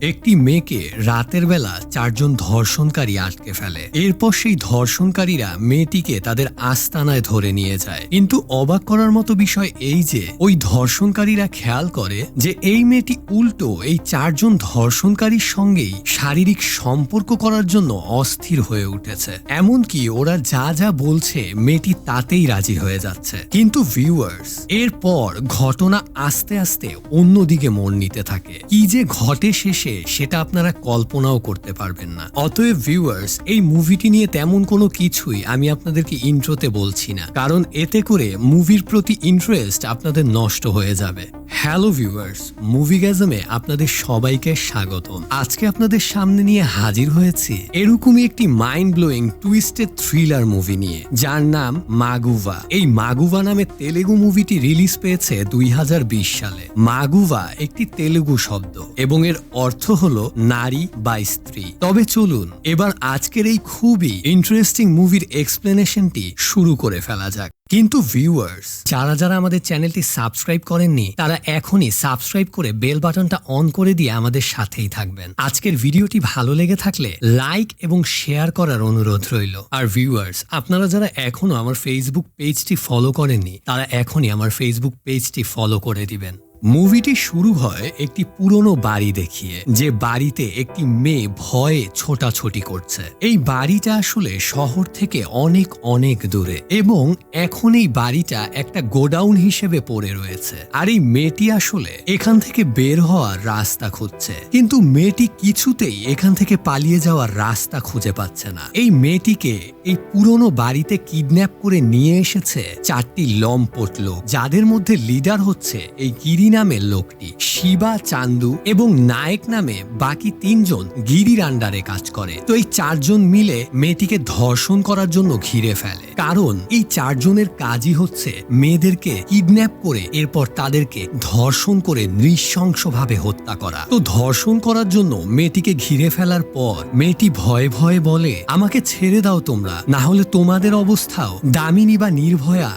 একটি মেয়েকে রাতের বেলা চারজন ধর্ষণকারী আটকে ফেলে। এরপর সেই ধর্ষণকারীরা মেয়েটিকে তাদের আস্তানায় ধরে নিয়ে যায়। কিন্তু অবাক করার মতো বিষয় এই যে ওই ধর্ষণকারীরা খেয়াল করে যে এই মেয়েটি উল্টো এই চারজন ধর্ষণকারীর সঙ্গেই শারীরিক সম্পর্ক করার জন্য অস্থির হয়ে উঠেছে। এমনকি ওরা যা যা বলছে মেয়েটি তাতেই রাজি হয়ে যাচ্ছে। কিন্তু ভিউয়ার্স, এরপর ঘটনা আস্তে আস্তে অন্যদিকে মোড় নিতে থাকে। কি যে ঘটে শেষে সেটা আপনারা কল্পনাও করতে পারবেন না। অতএব ভিউয়ার্স, এই মুভিটি নিয়ে তেমন কোনো কিছুই আমি আপনাদেরকে ইন্ট্রোতে বলছি না, কারণ এতে করে মুভির প্রতি ইন্টারেস্ট আপনাদের নষ্ট হয়ে যাবে। হ্যালো ভিউয়ার্স, মুভিগ্যাজমে আপনাদের সবাইকে স্বাগতম। আজকে আপনাদের সামনে নিয়ে হাজির হয়েছি এরকমই একটি mind blowing twisted thriller movie নিয়ে, যার নাম মাগুভা। এই মাগুভা নামে তেলেগু মুভিটি রিলিজ পেয়েছে 2020 সালে। মাগুভা একটি তেলেগু শব্দ এবং এর অর্থ হলো নারী বা স্ত্রী। তবে চলুন এবার আজকের এই খুবই ইন্টারেস্টিং মুভির এক্সপ্লেনেশনটি শুরু করে ফেলা যাক। কিন্তু ভিউয়ার্স, যারা যারা আমাদের চ্যানেলটি সাবস্ক্রাইব করেননি তারা এখনই সাবস্ক্রাইব করে বেল বাটনটা অন করে দিয়ে আমাদের সাথেই থাকবেন। আজকের ভিডিওটি ভালো লেগে থাকলে লাইক এবং শেয়ার করার অনুরোধ রইল। আর ভিউয়ার্স, আপনারা যারা এখনো আমার ফেসবুক পেজটি ফলো করেননি তারা এখনই আমার ফেসবুক পেজটি ফলো করে দিবেন। মুভিটি শুরু হয় একটি পুরনো বাড়ি দেখিয়ে, যে বাড়িতে একটি মেয়ে ভয়ে ছোটাছুটি করছে। এই বাড়িটা আসলে শহর থেকে অনেক অনেক দূরে এবং এখন এই বাড়িটা একটা গোডাউন হিসেবে পড়ে রয়েছে। আর এই মেয়েটি আসলে এখান থেকে বের হওয়ার রাস্তা খুঁজছে, কিন্তু মেয়েটি কিছুতেই এখান থেকে পালিয়ে যাওয়ার রাস্তা খুঁজে পাচ্ছে না। এই মেয়েটিকে এই পুরনো বাড়িতে কিডন্যাপ করে নিয়ে এসেছে চারটি লম্পট লোক, যাদের মধ্যে লিডার হচ্ছে এই গিরি নামের লোকটি, শিবা, চান্দু এবং নায়ক নামে বাকি তিনজন গিরির আন্ডারে কাজ করে। তো এই চারজন মিলে মেয়েটিকে ধর্ষণ করার জন্য ঘিরে ফেলে, কারণ এই চারজনের কাজই হচ্ছে মেয়েদেরকে কিডন্যাপ করে এরপর তাদেরকে ধর্ষণ করে নৃশংসভাবে হত্যা করা। তো ধর্ষণ করার জন্য মেয়েটিকে ঘিরে ফেলার পর মেয়েটি ভয়ে ভয়ে বলে, আমাকে ছেড়ে দাও তোমরা, না হলে তোমাদের অবস্থাও দামিনী বা নির্ভয়া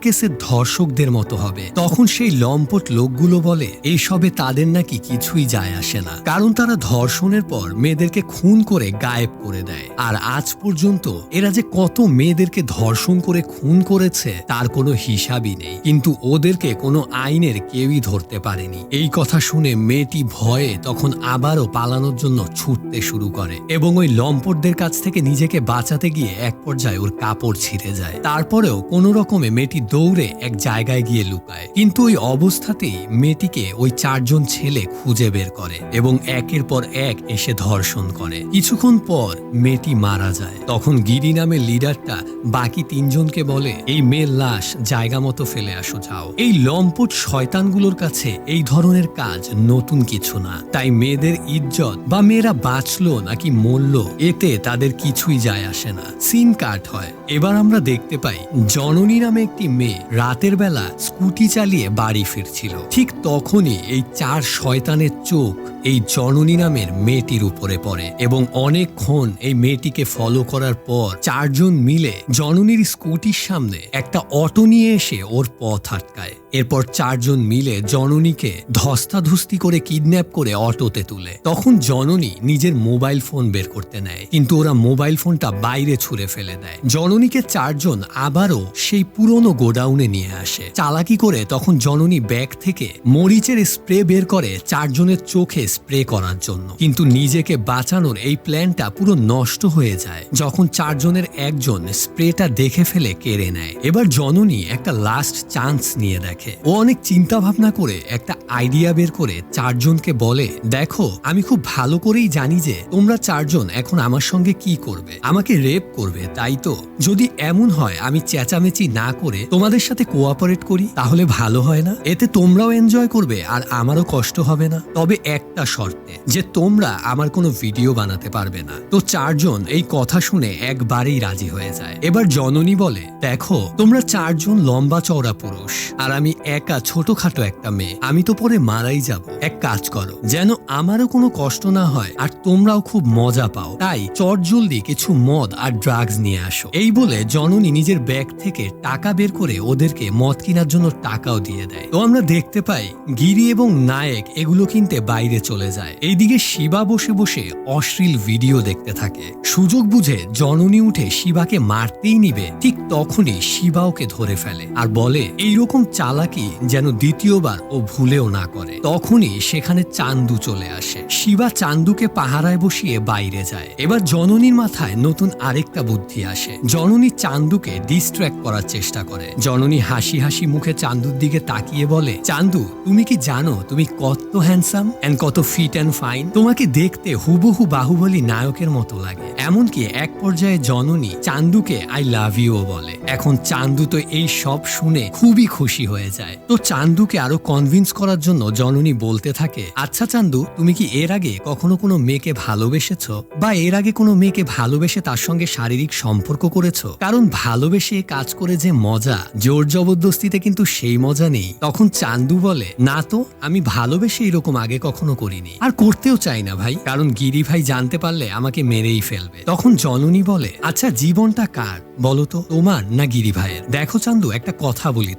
কেসের ধর্ষকদের মতো হবে। তখন সেই লম্পট লোকগুলো বলে এইসবে তাদের নাকি কিছুই যায় আসে না, কারণ তারা ধর্ষণের পর মেয়েদেরকে খুন করে গায়েব করে দেয়। আর আজ পর্যন্ত এরা যে কত মেয়েদেরকে ধর্ষণ করে খুন করেছে তার কোনো হিসাবই নেই, কিন্তু ওদেরকে কোনো আইনের কেউই ধরতে পারেনি। এই কথা শুনে মেয়েটি ভয়ে তখন আবারও পালানোর জন্য ছুটতে শুরু করে এবং ওই লম্পটদের কাছ থেকে নিজেকে বাঁচাতে গিয়ে এক পর্যায়ে ওর কাপড় ছিঁড়ে যায়। তারপরেও কোনো রকমে মেয়েটি দৌড়ে এক জায়গায় গিয়ে লুকায়, কিন্তু ওই অবস্থাতেই মেয়েটিকে ওই চারজন ছেলে খুঁজে বের করে এবং একের পর এক এসে ধর্ষণ করে। কিছুক্ষণ পর মেয়েটি মারা যায়। তখন গিরি নামের লিডারটা বাকি তিনজনকে বলে, এই মেয়ের লাশ জায়গা মতো ফেলে আসো, যাও। এই লম্পট শয়তানগুলোর কাছে এই ধরনের কাজ নতুন কিছু না, তাই মেয়েদের ইজ্জত বা মেয়েরা বাঁচলো নাকি মরলো এতে তাদের কিছুই যায় আসে না। সিন কাট হয়। এবার আমরা দেখতে পাই জননী নামে একটি মেয়ে রাতের বেলা স্কুটি চালিয়ে বাড়ি ফিরছিল। ঠিক তখনই এই চার শয়তানের চোখ এই জননী নামের মেয়েটির উপরে পড়ে এবং অনেকক্ষণ এই মেয়েটিকে ফলো করার পর চারজন মিলে জননীর স্কুটির সামনে একটা অটো নিয়ে এসে ওর পথ আটকায়। এরপর চারজন মিলে জননীকে ধস্তাধস্তি করে কিডন্যাপ করে অটোতে তুলে। তখন জননী নিজের মোবাইল ফোন বের করতে নেয়, কিন্তু ওরা মোবাইল ফোনটা বাইরে ছুঁড়ে ফেলে দেয়। জননীকে চারজন আবারও সেই পুরনো গোডাউনে নিয়ে আসে। চালাকি করে তখন জননী ব্যাগ থেকে মরিচের স্প্রে বের করে চারজনের চোখে স্প্রে করার জন্য, কিন্তু নিজেকে বাঁচানোর এই প্ল্যানটা পুরো নষ্ট হয়ে যায় যখন চারজনের একজন স্প্রেটা দেখে ফেলে কেড়ে নেয়। এবার জননী একটা লাস্ট চান্স নিয়ে দেখে। ও অনেক চিন্তা ভাবনা করে একটা আইডিয়া বের করে চারজনকে বলে, দেখো, আমি খুব ভালো করেই জানি যে তোমরা চারজন এখন আমার সঙ্গে কি করবে, আমাকে রেপ করবে, তাই তো? যদি এমন হয় আমি চেঁচামেচি না করে তোমাদের সাথে কোঅপারেট করি তাহলে ভালো হয় না? এতে তোমরাও এনজয় করবে আর আমারও কষ্ট হবে না। তবে একটা শর্তে, যে তোমরা আমার কোনো ভিডিও বানাতে পারবে না। তো চারজন এই কথা শুনে একবারেই রাজি হয়ে যায়। এবার জননী বলে, দেখো, তোমরা চারজন লম্বা চওড়া পুরুষ আর আমি একা ছোটখাটো একটা মেয়ে, আমি তো পরে মারাই যাব। এক কাজ করো, যেন আমারও কোনো কষ্ট না হয় আর তোমরাও খুব মজা পাও, তাই চটজলদি কিছু মদ আর ড্রাগস নিয়ে আসো। এই বলে জননী নিজের ব্যাগ থেকে টাকা বের করে ওদেরকে মদ কেনার জন্য টাকাও দিয়ে দেয়। তো আমরা দেখতে পাই গিরি এবং নায়ক এগুলো কিনতে বাইরে চলে যায়। এইদিকে শিবা বসে বসে অশ্লীল ভিডিও দেখতে থাকে। সুযোগ বুঝে জননী উঠে শিবাকে মারতেই নিবে, ঠিক তখনই শিবা ওকে ধরে ফেলে আর বলে এইরকম চালাকি যেন দ্বিতীয়বার ও ভুলেও না করে। তখনই সেখানে চান্দু চলে আসে। শিবা চান্দুকে পাহারায় বসিয়ে বাইরে যায়। এবার জননীর মাথায় নতুন আরেকটা বুদ্ধি আসে। জননী চান্দুকে ডিস্ট্র্যাক্ট করার চেষ্টা করে। জননী হাসি হাসি মুখে চান্দুর দিকে তাকিয়ে বলে, চান্দু তুমি কি জানো তুমি কত হ্যান্ডসাম এন্ড কত ফিট এন্ড ফাইন? তোমাকে দেখতে হুবহু বাহুবলী নায়কের মতো লাগে। এমনকি এক পর্যায়ে জননী চান্দুকে আই লাভ ইউ বলে। এখন চান্দু তো এই সব শুনে খুবই খুশি হয়ে যায়। তো চান্দুকে আরো কনভিন্স করার জন্য জননী বলতে থাকে, আচ্ছা চান্দু, তুমি কি এর আগে কখনো কোনো মেয়েকে ভালোবেসেছো বা এর আগে কোনো মেয়েকে ভালোবেসে তার সঙ্গে শারীরিক সম্পর্ক করেছো? কারণ ভালোবেসে কাজ করে যে মজা, জোর জবরদস্তিতে কিন্তু সেই মজা নেই। তখন চান্দু বলে, না তো, আমি ভালোবেসে এরকম আগে কখনো করিনি আর করতেও চাই না ভাই, কারণ গিরি ভাই জানতে পারলে আমাকে মেরেই ফেলবে। তখন জননী বলে, আচ্ছা জীবনটা কার বলো তো, তোমার না গিরি ভাইয়ের? দেখো চান্দু, একটা কথা বলি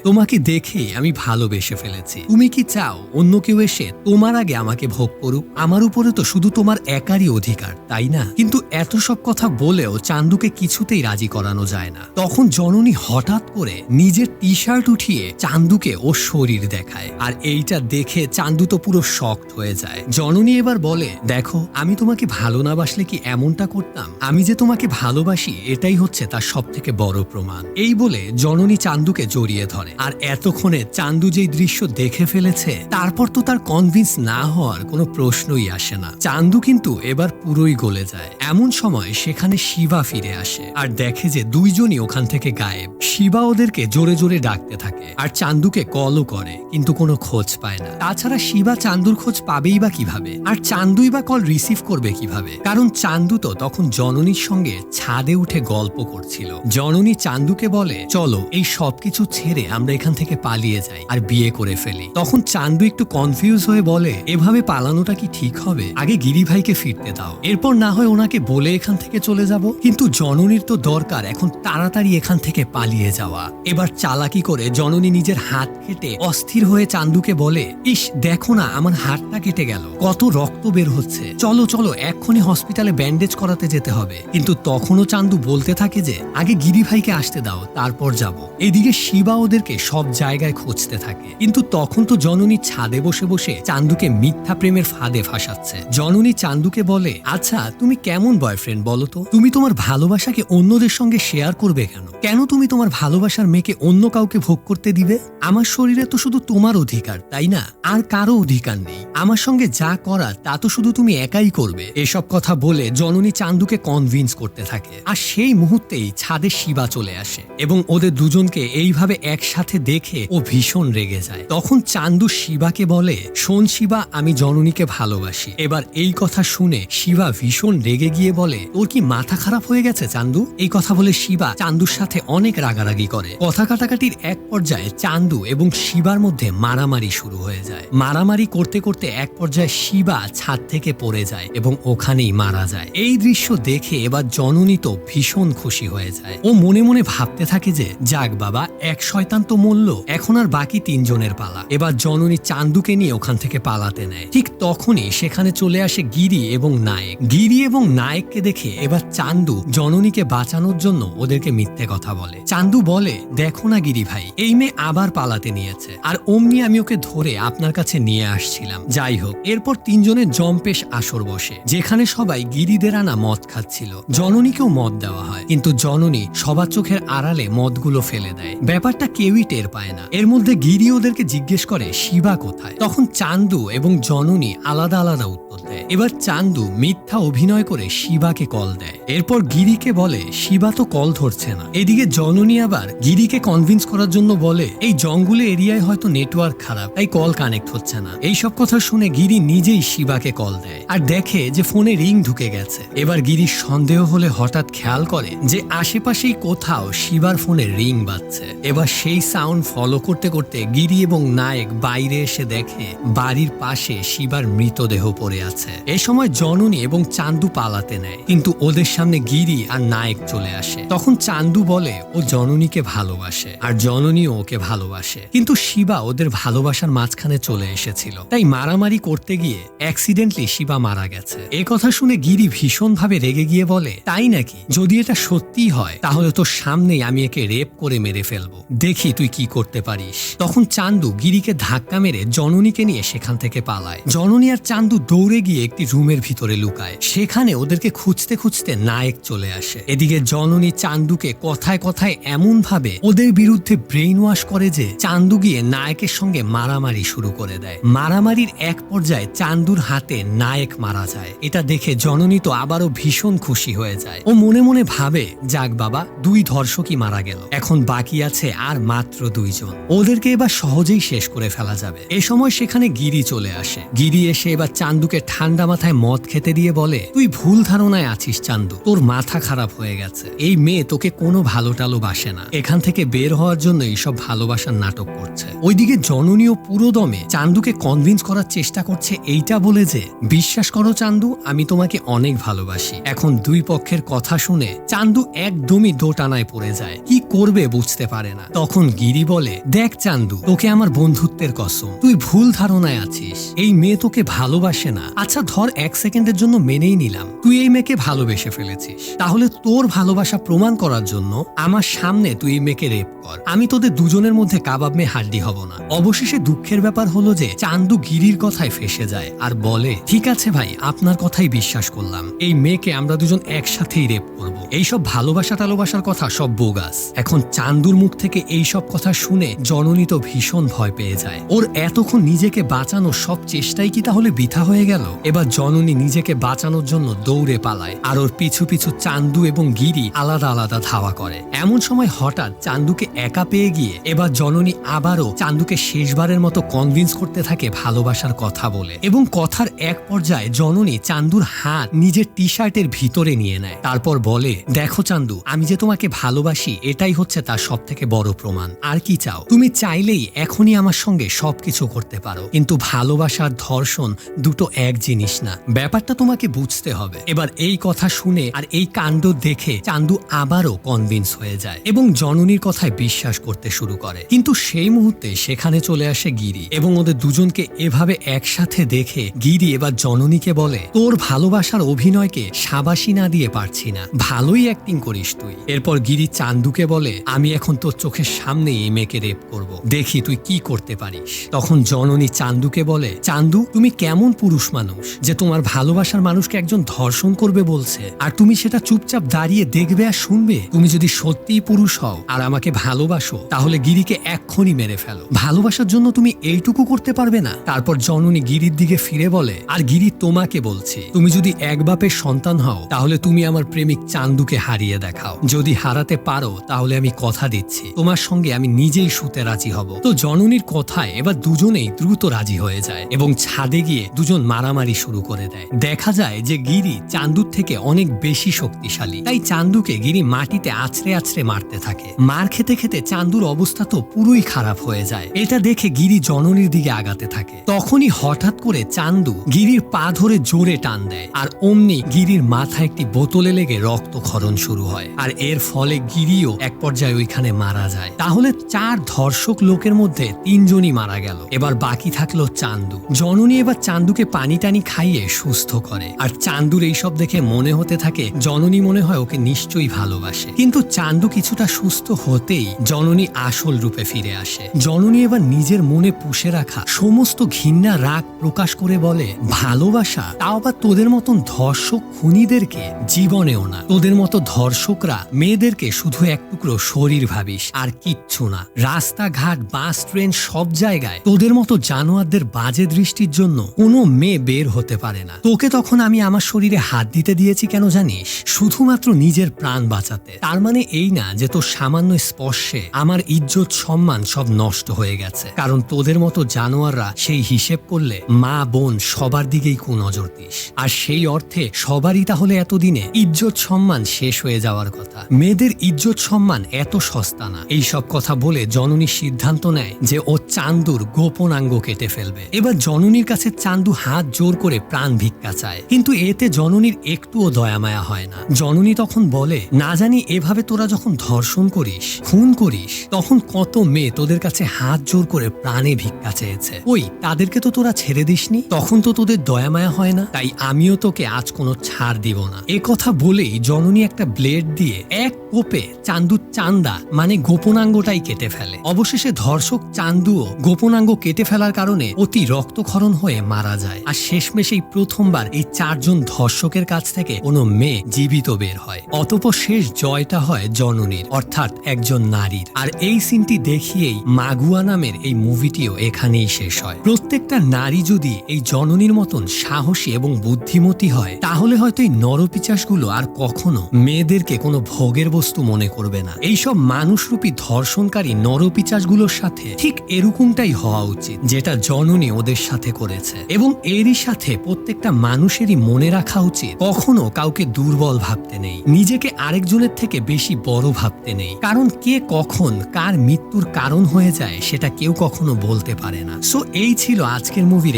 তোমাকে দেখেই আমি ভালোবেসে ফেলেছি। তুমি কি চাও অন্য কেউ এসে তোমার আগে আমাকে ভোগ করুক? আমার উপরে তো শুধু তোমার একারই অধিকার, তাই না? কিন্তু এত সব কথা বলেও চান্দুকে কিছুতেই রাজি করানো যায় না। তখন জননী হঠাৎ করে নিজের টি শার্ট উঠিয়ে চান্দুকে ও শরীর দেখায়, আর এইটা দেখে চান্দু তো পুরো শকড হয়ে যায়। জননী এবার বলে, দেখো আমি তোমাকে ভালো না বাসলে কি এমনটা করতাম? আমি যে তোমাকে ভালোবাসি এটাই হচ্ছে তার সব থেকে বড় প্রমাণ। এই বলে জননী চান্দুকে জড়িয়ে ধরে। আর এতক্ষণে চান্দু যেই দৃশ্য দেখে ফেলেছে, তারপর তো তার কনভিন্স না হওয়ার কোনো প্রশ্নই আসে না। চান্দু কিন্তু এবার পুরোই গলে যায়। এমন সময় সেখানে শিবা ফিরে আসে আর দেখে যে দুইজনই ওখান থেকে গায়েব। শিবা ওদেরকে জোরে জোরে ডাকতে থাকে আর চান্দুকে কলও করে, কিন্তু কোনো খোঁজ পায় না। তাছাড়া শিবা চান্দুর খোঁজ পাবেই বা কিভাবে? আর চান্দুই বা কল রিসিভ করবে কিভাবে? কারণ চান্দু তো তখন জননীর সঙ্গে ছাদে উঠে গল্প করছিল। জননী চান্দুকে বলে, চলো এই সবকিছু ছেড়ে আমরা এখান থেকে পালিয়ে যাই আর বিয়ে করে ফেলি। তখন চান্দু একটু কনফিউজ হয়ে বলে, এভাবে পালানোটা কি ঠিক হবে? আগে গিরি ভাইকে ফিরতে দাও, এরপর না হয় ওনাকে বলে এখান থেকে চলে যাব। কিন্তু জননীর তো দরকার এখন তাড়াতাড়ি এখান থেকে পালিয়ে যাওয়া। এবার চালাকি করে জননী নিজের হাত কেটে অস্থির হয়ে চান্দুকে বলে, ইস দেখো না আমার হাতটা কেটে গেল, কত রক্ত বের হচ্ছে, চলো চলো এক্ষুনি হসপিটালে ব্যান্ডেজ করাতে যেতে হবে। কিন্তু তখনও চান্দু বলতে থাকে যে আগে গিরি ভাইকে আসতে দাও, তারপর যাব। এদিকে শিবা ওদেরকে সব জায়গায় খুঁজতে থাকে, কিন্তু তখন তো জননী ছাদে বসে বসে চান্দুকে মিথ্যা প্রেমের ফাঁদে ফাঁসাচ্ছে। জননী চান্দুকে বলে, আচ্ছা তুমি কেমন বয়ফ্রেন্ড বলো তো? তুমি তোমার ভালোবাসাকে অন্যদের সঙ্গে শেয়ার করবে কেন? কেন তুমি তোমার ভালোবাসার মেয়েকে অন্য কাউকে ভোগ করতে দিবে? আমার শরীরে তো শুধু তোমার অধিকার, তাই না? আর কারো অধিকার নেই। আমার সঙ্গে যা করার তা তো শুধু তুমি একাই করবে। এসব কথা বলে জননী চান্দুকে কনভিন্স করতে থাকে। আর সেই মুহূর্তেই ছাদে শিবা চলে আসে এবং ওদের দুজনকে এইভাবে একসাথে দেখে ও ভীষণ রেগে যায়। তখন চান্দু শিবাকে বলে, শোন শিবা, আমি জননীকে ভালোবাসি। এবার এই কথা শুনে শিবা ভীষণ রেগে গিয়ে বলে, তোর কি মাথা খারাপ হয়ে গেছে চান্দু? এই কথা বলে শিবা চান্দুর সাথে অনেক রাগারাগি করে। কথা কাটাকাটির এক পর্যায়ে চান্দু এবং শিবার মধ্যে মারামারি শুরু হয়ে যায়। মারামারি করতে করতে এক পর্যায়ে শিবা ছাদ থেকে পড়ে যায় এবং ওখানেই মারা যায়। এই দৃশ্য দেখে এবার জননী তো ভীষণ খুশি হয়ে যায়। ও মনে মনে ভাবতে থাকে যে যাক বাবা, এক শয়তান তো মরল, এখন আর বাকি তিনজনের পালা। এবার জননী চান্দুকে নিয়ে ওখান থেকে পালাতে নেয়। ঠিক তখনই সেখানে চলে আসে গিরি এবং নায়ক। গিরি এবং নায়ককে দেখে এবার চান্দু জননীকে বাঁচানোর জন্য ওদেরকে মিথ্যে কথা বলে। চান্দু বলে, দেখো না গিরি ভাই, এই মেয়ে আবার পালাতে নিয়েছে, আর অমনি আমি ওকে ধরে আপনার কাছে নিয়ে আসছিলাম। যাই হোক, এরপর তিনজনের জম্পেশ আসর বসে, যেখানে সবাই গিরিদের আনা মদ খাচ্ছিল। জননীকেও মদ দেওয়া হয়, কিন্তু জননী সবার চোখের আড়ালে মদগুলো ফেলে দেয়। ব্যাপারটা কেউই টের পায় না। এর মধ্যে গিরি ওদেরকে জিজ্ঞেস করে শিবা কোথায়। তখন চান্দু এবং জননী আলাদা আলাদা উত্তর দেয়। এবার চান্দু মিথ্যা অভিনয় করে শিবাকে কল দেয়। এরপর গিরিকে বলে শিবা তো কল ধরছে না। এদিকে জননী আবার গিরিকে কনভিন্স করার জন্য বলে এই জঙ্গলে এরিয়ায় হয়তো নেটওয়ার্ক খারাপ, তাই কল কানেক্ট হচ্ছে না। এইসব কথা শুনে গিরি নিজেই শিবাকে কল দেয় আর দেখে যে ফোনে রিং ঢুকে গেছে। এবার গিরির সন্দেহ হলে হঠাৎ খেয়াল করে যে আশেপাশেই কোথাও শিবার ফোনে রিং বাজছে। এবার সেই সাউন্ড ফলো করতে করতে গিরি এবং নায়ক বাইরে এসে দেখে বাড়ির পাশে শিবার মৃতদেহ পড়ে আছে। এ সময় জননী এবং চান্দু পালাতে নেয়, কিন্তু ওদের সামনে গিরি আর নায়ক চলে আসে। তখন চান্দু বলে ও জননীকে ভালোবাসে আর জননীও ওকে ভালোবাসে, কিন্তু শিবা ওদের ভালোবাসার মাঝখানে চলে এসেছিল, তাই মারামারি করতে গিয়ে অ্যাক্সিডেন্টলি শিবা মারা গেছে। এ কথা শুনে গিরি ভীষণভাবে রেগে গিয়ে বলে তাই নাকি, যদি এটা সত্যি হয় তাহলে তোর সামনেই আমি একে রেপ করে মেরে ফেলবো, দেখি তুই কি করতে পারিস। তখন চান্দু গিরিকে ধাক্কা মেরে জননীকে নিয়ে সেখান থেকে পালায়। জননী আর চান্দু দৌড়ে গিয়ে একটি রুমের ভিতরে লুকায়। সেখানে ওদেরকে খুঁজতে খুঁজতে নায়ক চলে আসে। এদিকে জননী চান্দুকে কথায় কথায় এমন ভাবে ওদের বিরুদ্ধে ব্রেইন ওয়াশ করে যে চান্দু গিয়ে নায়কের সঙ্গে মারামারি শুরু করে দেয়। মারামারির এক পর্যায়ে চান্দুর হাতে নায়ক মারা যায়। এটা দেখে জননী তো আবারও ভীষণ খুশি হয়ে যায়। ও মনে মনে ভাবে যাক বাবা, 2 ধর্ষকই মারা গেল, এখন বাকি আছে আর মাত্র 2 জন, ওদেরকে এবার সহজেই শেষ করে ফেলা যাবে। এ সময় সেখানে গিরি চলে আসে। গিরি এসে এবার চান্দুকে ঠান্ডা মাথায় মদ খেতে দিয়ে বলে তুই ভুল ধারণায় আছিস চান্দু, তোর মাথা খারাপ হয়ে গেছে। এই মেয়ে তোকে কোনো ভালো টালো বাসে না, এখান থেকে বের হওয়ার জন্য এইসব ভালোবাসার নাটক করছে। ওইদিকে জননীও পুরো দমে চান্দুকে কনভিন্স করার চেষ্টা করছে এইটা বলে যে বিশ্বাস করো চান্দু, আমি তোমাকে অনেক ভালোবাসি। এখন 2 পক্ষের কথা শুনে চান্দু একদমই দোটানায় পড়ে যায়, কি করবে বুঝতে পারে না। তখন গিরি বলে দেখ চান্দু, তোকে আমার বন্ধুত্বের কসম, তুই ভুল ধারণায় আছিস, এই মেয়ে তোকে ভালোবাসে না। আচ্ছা ধর 1 সেকেন্ডের জন্য মেনেই নিলাম তুই এই মেয়েকে ভালোবেসে ফেলেছিস, তাহলে তোর ভালোবাসা প্রমাণ করার জন্য আমার সামনে তুই এই মেয়েকে রেপ কর, আমি তোদের দুজনের মধ্যে কাবাব মেয়ে হাড্ডি হব না। অবশেষে দুঃখের ব্যাপার হলো যে চান্দু গিরির কথায় ফেসে যায় আর বলে ঠিক আছে ভাই, আপনার কথাই বিশ্বাস করলাম, এই মেয়েকে আমরা দুজন একসাথেই রেপ করব। এইসব ভালোবাসা টালোবাসার কথা সব বোগাস। এখন চান্দুর মুখ থেকে এইসব কথা শুনে জননী তো ভীষণ ভয় পেয়ে যায়। ওর এতক্ষণ নিজেকে বাঁচানোর সব চেষ্টাই কি তাহলে বৃথা হয়ে গেল? এবার জননী নিজেকে বাঁচানোর জন্য দৌড়ে পালায় আর ওর পিছু পিছু চান্দু এবং গিরি আলাদা আলাদা ধাওয়া করে। এমন সময় হঠাৎ চান্দুকে একা পেয়ে গিয়ে এবার জননী আবারও চান্দুকে শেষবারের মতো কনভিন্স করতে থাকে ভালোবাসার কথা বলে, এবং কথার এক পর্যায়ে জননী চান্দুর হাত নিজের টি শার্টের ভিতরে নিয়ে নেয়। তারপর বলে দেখো চান্দু, আমি যে তোমাকে ভালোবাসি এটাই হচ্ছে তার সব থেকে বড় প্রমাণ। আর কি চাও? তুমি চাইলেই এখনই আমার সঙ্গে সবকিছু করতে পারো, কিন্তু ভালোবাসা আর ধর্ষণ দুটো এক জিনিস না, ব্যাপারটা তোমাকে বুঝতে হবে। এবার এই কথা শুনে আর এই কাণ্ড দেখে চান্দু আবারও কনভিন্স হয়ে যায় এবং জননীর কথায় বিশ্বাস করতে শুরু করে। কিন্তু সেই মুহূর্তে সেখানে চলে আসে গিরি এবং ওদের দুজনকে এভাবে একসাথে দেখে গিরি এবার জননীকে বলে তোর ভালোবাসার অভিনয়কে সাবাসী না দিয়ে পারছি না, ভালোই অ্যাক্টিং করিস তুই। এরপর গিরি চান্দুকে বলে আমি এখন তোর চোখের সামনে এই মেয়েকে রেপ করব, দেখি তুই কি করতে পারিস। তখন জননী চান্দুকে বলে চান্দু, তুমি কেমন পুরুষ মানুষ যে তোমার ভালোবাসার মানুষকে একজন ধর্ষণ করবে বলছে আর তুমি সেটা চুপচাপ দাঁড়িয়ে দেখবে আর শুনবে? তুমি যদি সত্যিই পুরুষ হও আর আমাকে ভালোবাসো তাহলে গিরিকে এক্ষুনি মেরে ফেলো, ভালোবাসার জন্য তুমি এইটুকু করতে পারবে না? তারপর জননী গিরির দিকে ফিরে বলে আর গিরি তোমাকে বলছি, তুমি যদি এক বাপের সন্তান হও তাহলে তুমি আমার প্রেমিক চান্দুকে হারিয়ে দেখাও, যদি হারাতে পারো তাহলে আমি কথা দিচ্ছি তোমার সঙ্গে আমি নিজেই শুতে রাজি হব। তো জননীর কথায় এবার দুজনেই দ্রুত রাজি হয়ে যায় এবং ছাদে গিয়ে দুজন মারামারি শুরু করে দেয়। দেখা যায় যে গিরি চান্দুর থেকে অনেক বেশি শক্তিশালী, তাই চান্দুকে গিরি মাটিতে আছড়ে আছড়ে মারতে থাকে। মার খেতে খেতে চান্দুর অবস্থা তো পুরোই খারাপ হয়ে যায়। এটা দেখে গিরি জননীর দিকে আগাতে থাকে। তখনই হঠাৎ করে চান্দু গিরির পা ধরে জোরে টান দেয় আর অমনি গিরির মাথায় একটি বোতলে লেগে রক্তক্ষরণ শুরু হয় আর এর ফলে গিরিও এক পর্যায়ে ওইখানে মারা যায়। তাহলে 4 ধর্ষক লোকের মধ্যে 3 জনই মারা গেল। এবার বাকি থাকলো চান্দু। জননী এবার চান্দুকে পানি টানি খাইয়ে সুস্থ করে আর চান্দুর এইসব দেখে মনে হতে থাকে জননী মনে হয় ওকে নিশ্চয়ই ভালোবাসে। কিন্তু চান্দু কিছুটা সুস্থ হতেই জননী আসল রূপে ফিরে আসে। জননী এবার নিজের মনে পুষে রাখা সমস্ত ঘৃণা রাগ প্রকাশ করে বলে ভালোবাসা, তাও আবার তোদের মতন ধর্ষক খুনিদেরকে জীবনেও না। তোদের মতো ধর্ষকরা মেয়েদেরকে শুধু এক টুকরো শরীর ভাবিস আর কিচ্ছু না। রাস্তাঘাট, বাস, ট্রেন সব জায়গায় তোদের মতো জানোয়ারদের বাজে দৃষ্টির জন্য কোনো মেয়ে বের হতে পারে না। তোকে তখন আমি আমার শরীরে হাত দিতে দিয়েছি কেন জানিস? শুধুমাত্র নিজের প্রাণ বাঁচাতে। তার মানে এই না যে তোর সামান্য স্পর্শে আমার ইজ্জত সম্মান সব নষ্ট হয়ে গেছে। কারণ তোদের মতো জানোয়াররা সেই হিসেব করলে মা বোন সবার দিকেই কুনজর দিস। আর সেই অর্থে সবারই তাহলে এতদিনে ইজ্জত সম্মান শেষ হয়ে যাওয়ার কথা। মেয়েদের ইজ্জত সম্মান এত সস্তা না। এইসব কথা বলে জননী সিদ্ধান্ত নেয় যে ও চান্দুর গোপনাঙ্গ কেটে ফেলবে। এবার জননীর কাছে চান্দু হাত জোর করে প্রাণ ভিক্ষা চায়, কিন্তু এতে জননীর একটুও দয়ামায়া হয় না। জননী তখন বলে, না জানি এভাবে তোরা যখন ধর্ষণ করিস, খুন করিস, তখন কত মেয়ে তোদের কাছে হাত জোর করে প্রাণে ভিক্ষা চেয়েছে। ওই তাদেরকে তো তোরা ছেড়ে দিসনি, তখন তো তোদের দয়ামায়া হয় না। তাই আমিও তোকে আজ কোনো ছাড় দিব না। এ কথা বলেই জননী একটা ব্লেড দিয়ে এক কোপে চান্দুর চান্দা মানে গোপনাঙ্গটাই কেটে ফেলে। অবশেষে ধর্ষক চান্দুও গোপনাঙ্গ কেটে ফেলার কারণে অতি রক্তক্ষরণ হয়ে মারা যায়। আর শেষমেশ এই প্রথমবার এই 4 জন ধর্ষকের কাছ থেকে কোনো মেয়ে জীবিত বের হয়। অতঃপর শেষ জয়টা হয় জননীর, অর্থাৎ একজন নারীর। আর এই সিনটি দেখিয়েই মাগুয়া নামের এই মুভিটিও এখানেই শেষ হয়। প্রত্যেকটা নারী যদি এই জননীর মতন সাহসী এবং বুদ্ধিমতী হয়, তাহলে হয়তো এই নরপিচাসগুলো আর কখনো মেয়েদেরকে কোনো ভোগের বস্তু মনে করবে না। এইসব মানুষরূপী ধর্ষণকারী নরপিচাসগুলোর সাথে ঠিক এরকমটাই হওয়া উচিত, যেটা জননী ওদের সাথে করেছে। এবং এরই সাথে প্রত্যেকটা মানুষেরই মনে রাখা উচিত, কখনো কাউকে দুর্বল ভাবতে নেই, নিজেকে আরেকজনের থেকে বেশি বড় ভাবতে নেই। কারণ কে কখন কার মৃত্যুর কারণ হয়ে যায় সেটা কেউ কখনো বলতে পারে না। সো এই ছিল আজকের মুভির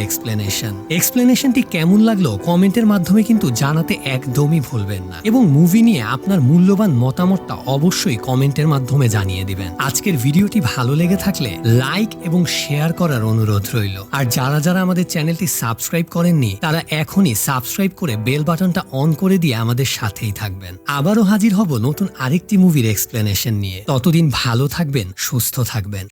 এক্সপ্লেনেশনটি কেমন লাগলো কমেন্টের মাধ্যমে কিন্তু জানাতে একদমই ভুলবেন না। এবং মুভি নিয়ে আপনার মূল্যবান মতামতটা অবশ্যই কমেন্টের মাধ্যমে জানিয়ে দিবেন। আজকের ভিডিওটি ভালো লেগে থাকলে লাইক এবং শেয়ার করার অনুরোধ রইল। আর যারা যারা আমাদের চ্যানেলটি সাবস্ক্রাইব করেননি, তারা এখনই সাবস্ক্রাইব করে বেল বাটনটা অন করে দিয়ে আমাদের সাথেই থাকবেন। আবারও হাজির হব নতুন আরেকটি মুভির এক্সপ্লেনেশন নিয়ে। ততদিন ভালো থাকবেন, সুস্থ থাকবেন।